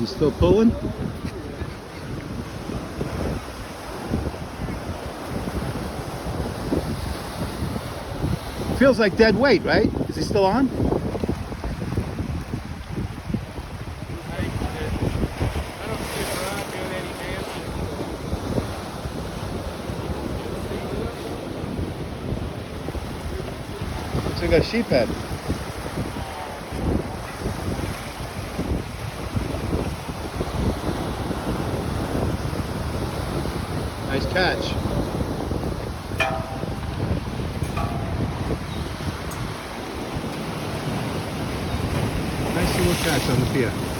He's still pulling. Feels like dead weight, right? Is he still on? Looks like a sheep head. Nice catch. Nice little catch on the pier.